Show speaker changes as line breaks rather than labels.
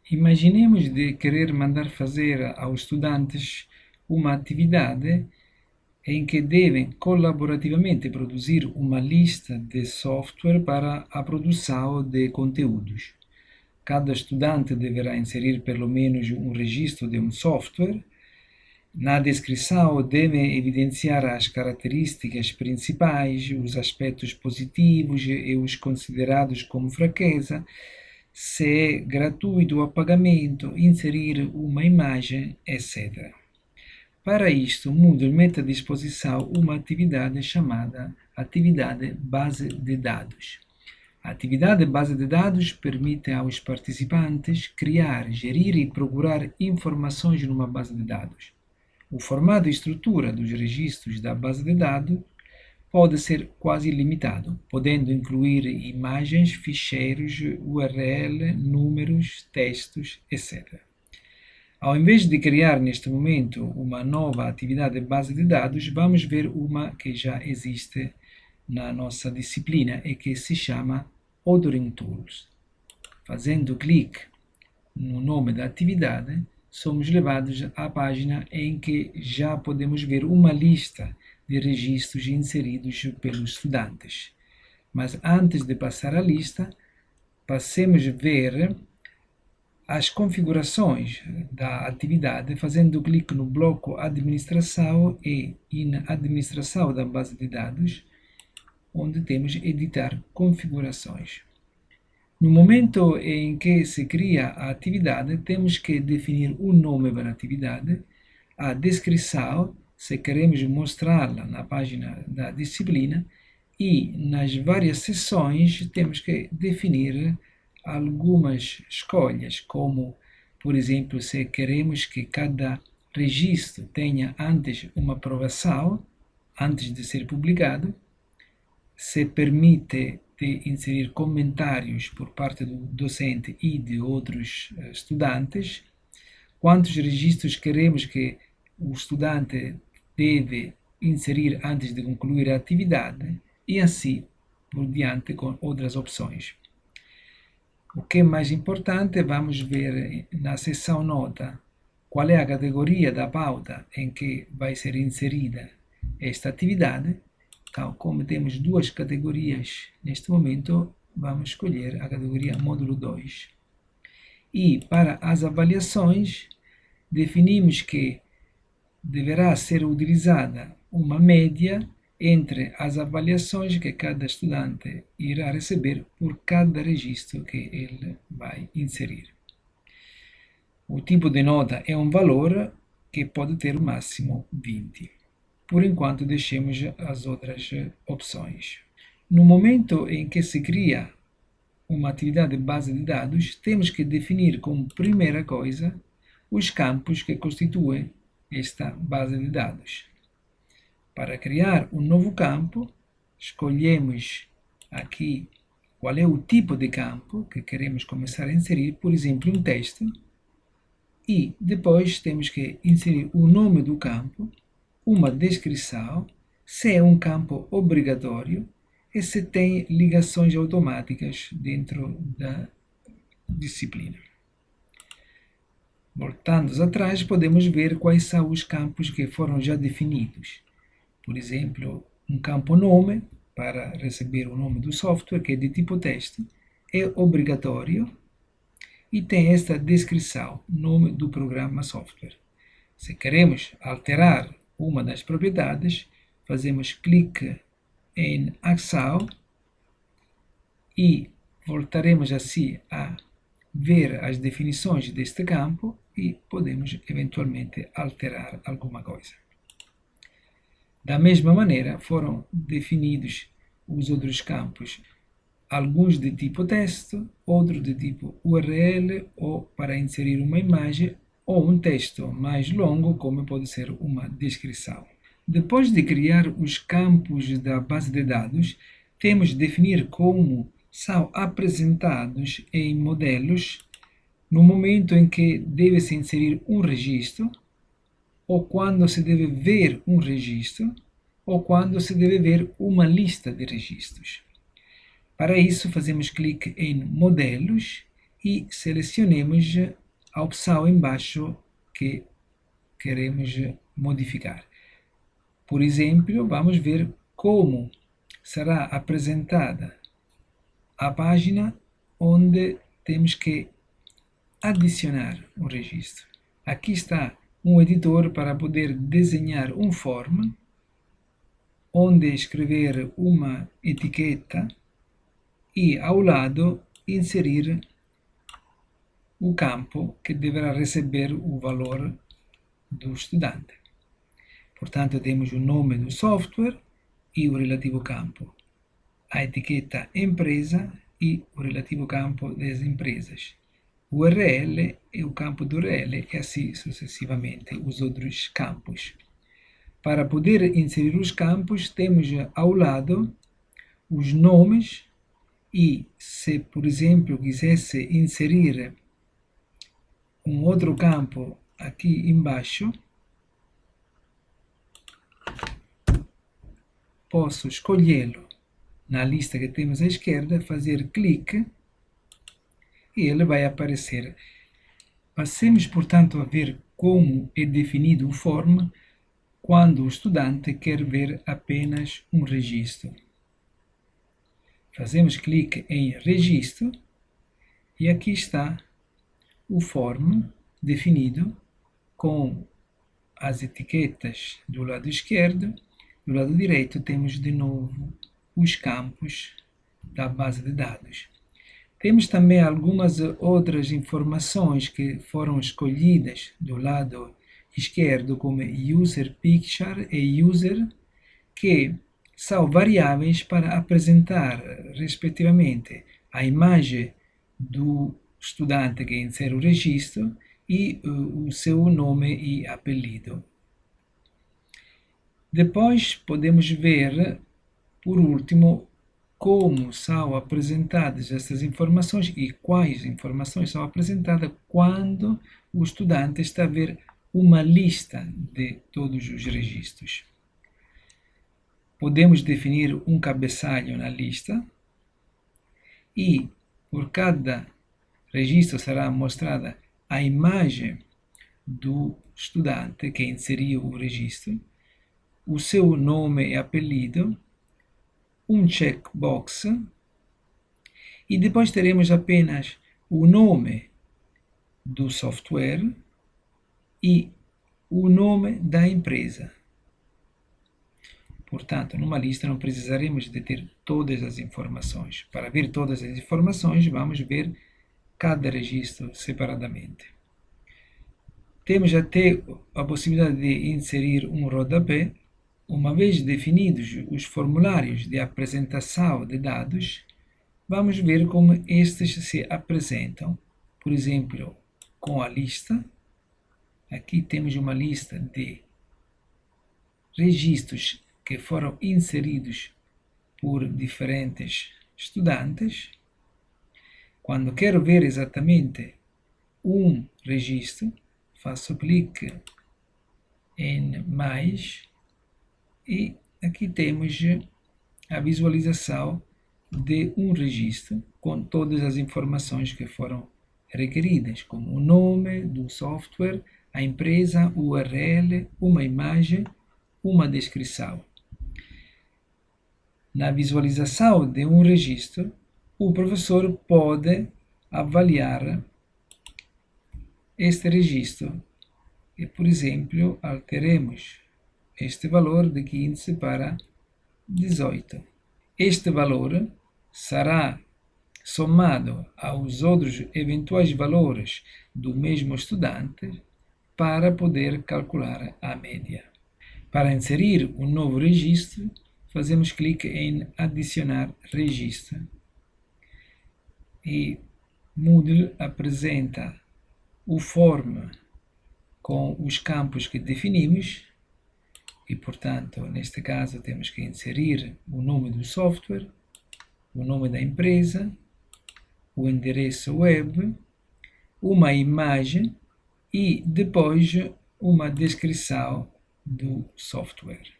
Imaginemos de querer mandar fazer aos estudantes uma atividade em que devem colaborativamente produzir uma lista de software para a produção de conteúdos. Cada estudante deverá inserir pelo menos um registro de um software. Na descrição, devem evidenciar as características principais, os aspectos positivos e os considerados como fraqueza, se é gratuito a pagamento, inserir uma imagem, etc. Para isto, o Moodle mete à disposição uma atividade chamada Atividade Base de Dados. A atividade base de dados permite aos participantes criar, gerir e procurar informações numa base de dados. O formato e estrutura dos registros da base de dados pode ser quase ilimitado, podendo incluir imagens, ficheiros, URL, números, textos, etc. Ao invés de criar neste momento uma nova atividade base de dados, vamos ver uma que já existe na nossa disciplina e que se chama Authoring Tools. Fazendo clique no nome da atividade, somos levados à página em que já podemos ver uma lista de registros inseridos pelos estudantes. Mas antes de passar a lista, passemos a ver as configurações da atividade fazendo clique no bloco Administração e em Administração da base de dados, onde temos Editar configurações. No momento em que se cria a atividade, temos que definir o nome para a atividade, a descrição, se queremos mostrá-la na página da disciplina, e nas várias seções temos que definir algumas escolhas, como, por exemplo, se queremos que cada registro tenha antes uma aprovação, antes de ser publicado, se permite de inserir comentários por parte do docente e de outros estudantes, quantos registros queremos que o estudante deve inserir antes de concluir a atividade, e assim por diante com outras opções. O que é mais importante, vamos ver na seção nota qual é a categoria da pauta em que vai ser inserida esta atividade. Então, como temos duas categorias neste momento, vamos escolher a categoria Módulo 2. E para as avaliações, definimos que deverá ser utilizada uma média entre as avaliações que cada estudante irá receber por cada registro que ele vai inserir. O tipo de nota é um valor que pode ter o máximo 20. Por enquanto, deixemos as outras opções. No momento em que se cria uma atividade base de dados, temos que definir como primeira coisa os campos que constituem esta base de dados. Para criar um novo campo, escolhemos aqui qual é o tipo de campo que queremos começar a inserir, por exemplo, um texto, e depois temos que inserir o nome do campo, uma descrição, se é um campo obrigatório e se tem ligações automáticas dentro da disciplina. Voltando atrás, podemos ver quais são os campos que foram já definidos. Por exemplo, um campo nome, para receber o nome do software, que é de tipo texto, é obrigatório e tem esta descrição, nome do programa software. Se queremos alterar uma das propriedades, fazemos clique em Ação e voltaremos assim a ver as definições deste campo e podemos eventualmente alterar alguma coisa. Da mesma maneira, foram definidos os outros campos, alguns de tipo texto, outros de tipo URL, ou para inserir uma imagem, ou um texto mais longo, como pode ser uma descrição. Depois de criar os campos da base de dados, temos de definir como são apresentados em modelos no momento em que deve-se inserir um registro, ou quando se deve ver um registro, ou quando se deve ver uma lista de registros. Para isso, fazemos clique em Modelos e selecionemos a opção embaixo que queremos modificar. Por exemplo, vamos ver como será apresentada a página onde temos que adicionar um registro. Aqui está um editor para poder desenhar um form, onde escrever uma etiqueta e ao lado inserir o campo que deverá receber o valor do estudante. Portanto, temos o nome do software e o relativo campo, a etiqueta empresa e o relativo campo das empresas, o URL e o campo do URL e assim sucessivamente os outros campos. Para poder inserir os campos, temos ao lado os nomes e, se por exemplo quisesse inserir um outro campo aqui embaixo, posso escolhê-lo na lista que temos à esquerda, fazer clique e ele vai aparecer. Passemos, portanto, a ver como é definido o form quando o estudante quer ver apenas um registro. Fazemos clique em registro e aqui está o form definido com as etiquetas do lado esquerdo. Do lado direito temos de novo os campos da base de dados. Temos também algumas outras informações que foram escolhidas do lado esquerdo, como User Picture e User, que são variáveis para apresentar, respectivamente, a imagem do estudante que insere o registro e o seu nome e apelido. Depois podemos ver, por último, como são apresentadas essas informações e quais informações são apresentadas quando o estudante está a ver uma lista de todos os registros. Podemos definir um cabeçalho na lista e por cada registro será mostrada a imagem do estudante que inseriu o registro, o seu nome e apelido, um checkbox e depois teremos apenas o nome do software e o nome da empresa. Portanto, numa lista não precisaremos de ter todas as informações. Para ver todas as informações, vamos ver cada registro separadamente. Temos até a possibilidade de inserir um rodapé. Uma vez definidos os formulários de apresentação de dados, vamos ver como estes se apresentam. Por exemplo, com a lista. Aqui temos uma lista de registros que foram inseridos por diferentes estudantes. Quando quero ver exatamente um registro, faço clique em mais e aqui temos a visualização de um registro com todas as informações que foram requeridas, como o nome do software, a empresa, o URL, uma imagem, uma descrição. Na visualização de um registro, o professor pode avaliar este registro e, por exemplo, alteremos este valor de 15 para 18. Este valor será somado aos outros eventuais valores do mesmo estudante para poder calcular a média. Para inserir um novo registro, fazemos clique em adicionar registro. E Moodle apresenta o form com os campos que definimos e, portanto, neste caso temos que inserir o nome do software, o nome da empresa, o endereço web, uma imagem e depois uma descrição do software.